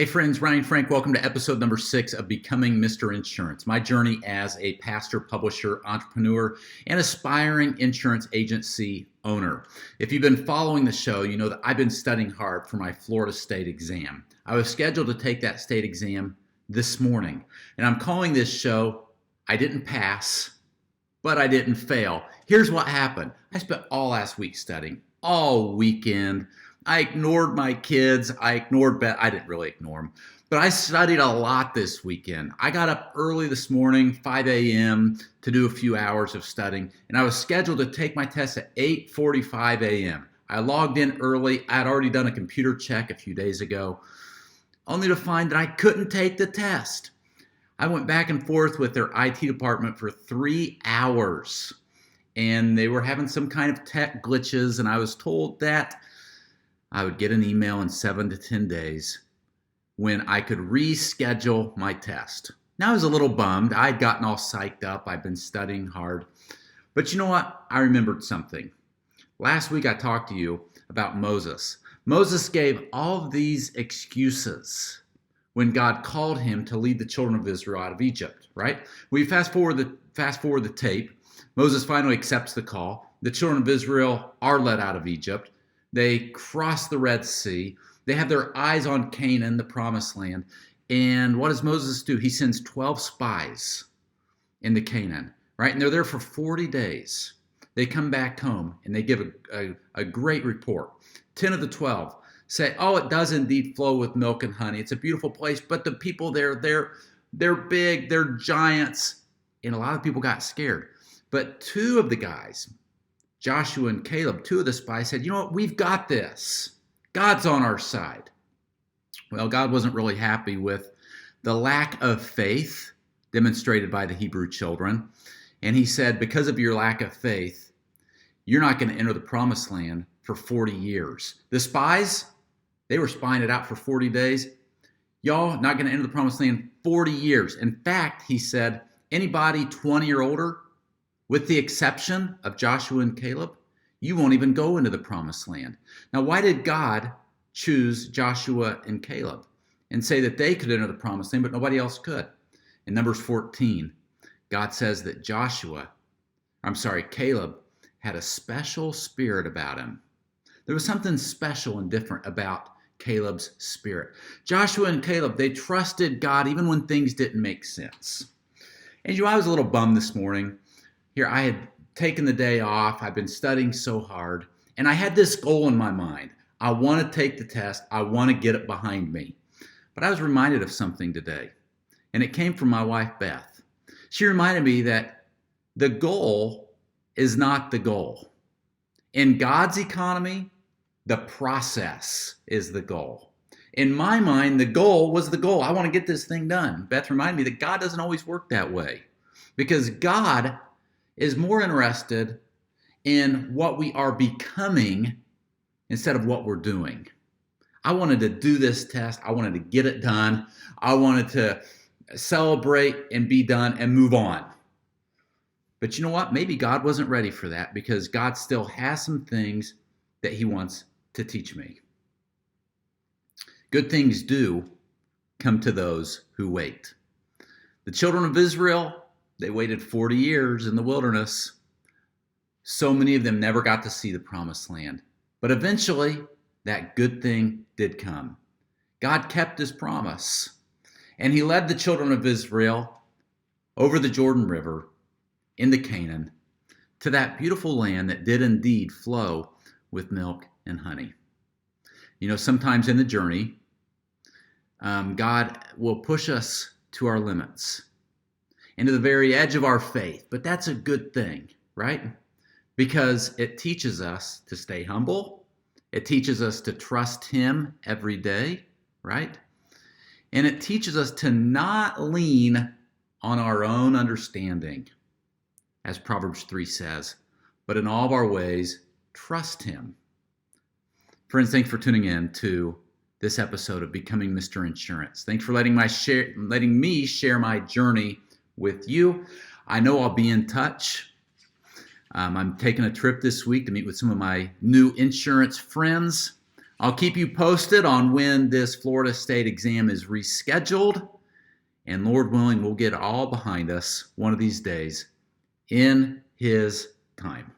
Hey friends, Ryan Frank, welcome to episode number 6 of Becoming Mr. Insurance, my journey as a pastor, publisher, entrepreneur, and aspiring insurance agency owner. If you've been following the show, you know that I've been studying hard for my Florida State exam. I was scheduled to take that state exam this morning, and I'm calling this show, I Didn't Pass, but I Didn't Fail. Here's what happened. I spent all last week studying, all weekend. I ignored my kids. I didn't really ignore them, but I studied a lot this weekend. I got up early this morning, 5 a.m., to do a few hours of studying, and I was scheduled to take my test at 8:45 a.m. I logged in early. I had already done a computer check a few days ago, only to find that I couldn't take the test. I went back and forth with their IT department for 3 hours, and they were having some kind of tech glitches, and I was told that I would get an email in 7 to 10 days when I could reschedule my test. Now I was a little bummed. I'd gotten all psyched up. I've been studying hard. But you know what? I remembered something. Last week I talked to you about Moses. Moses gave all of these excuses when God called him to lead the children of Israel out of Egypt, right? We fast forward the tape. Moses finally accepts the call. The children of Israel are led out of Egypt. They cross the Red Sea. They have their eyes on Canaan, the promised land. And what does Moses do? He sends 12 spies into Canaan, right? And they're there for 40 days. They come back home and they give a great report. 10 of the 12 say, oh, it does indeed flow with milk and honey. It's a beautiful place, but the people there, they're big, they're giants. And a lot of people got scared. But 2 of the guys, Joshua and Caleb, 2 of the spies, said, you know what, we've got this. God's on our side. Well, God wasn't really happy with the lack of faith demonstrated by the Hebrew children. And he said, because of your lack of faith, you're not going to enter the promised land for 40 years. The spies, they were spying it out for 40 days. Y'all not going to enter the promised land 40 years. In fact, he said, anybody 20 or older, with the exception of Joshua and Caleb, you won't even go into the promised land. Now, why did God choose Joshua and Caleb and say that they could enter the promised land, but nobody else could? In Numbers 14, God says that Caleb had a special spirit about him. There was something special and different about Caleb's spirit. Joshua and Caleb, they trusted God even when things didn't make sense. And I was a little bummed this morning. Here, I had taken the day off. I've been studying so hard, and I had this goal in my mind. I want to take the test. I want to get it behind me. But I was reminded of something today, and it came from my wife, Beth. She reminded me that the goal is not the goal. In God's economy, the process is the goal. In my mind, the goal was the goal. I want to get this thing done. Beth reminded me that God doesn't always work that way, because God is more interested in what we are becoming instead of what we're doing. I wanted to do this test. I wanted to get it done. I wanted to celebrate and be done and move on. But you know what? Maybe God wasn't ready for that, because God still has some things that he wants to teach me. Good things do come to those who wait. The children of Israel, they waited 40 years in the wilderness. So many of them never got to see the promised land. But eventually, that good thing did come. God kept his promise, and he led the children of Israel over the Jordan River into Canaan to that beautiful land that did indeed flow with milk and honey. You know, sometimes in the journey, God will push us to our limits, into the very edge of our faith. But that's a good thing, right? Because it teaches us to stay humble. It teaches us to trust him every day, right? And it teaches us to not lean on our own understanding, as Proverbs 3 says, but in all of our ways, trust him. Friends, thanks for tuning in to this episode of Becoming Mr. Insurance. Thanks for letting me share my journey with you. I know I'll be in touch. I'm taking a trip this week to meet with some of my new insurance friends. I'll keep you posted on when this Florida State exam is rescheduled. And Lord willing, we'll get it all behind us one of these days in His time.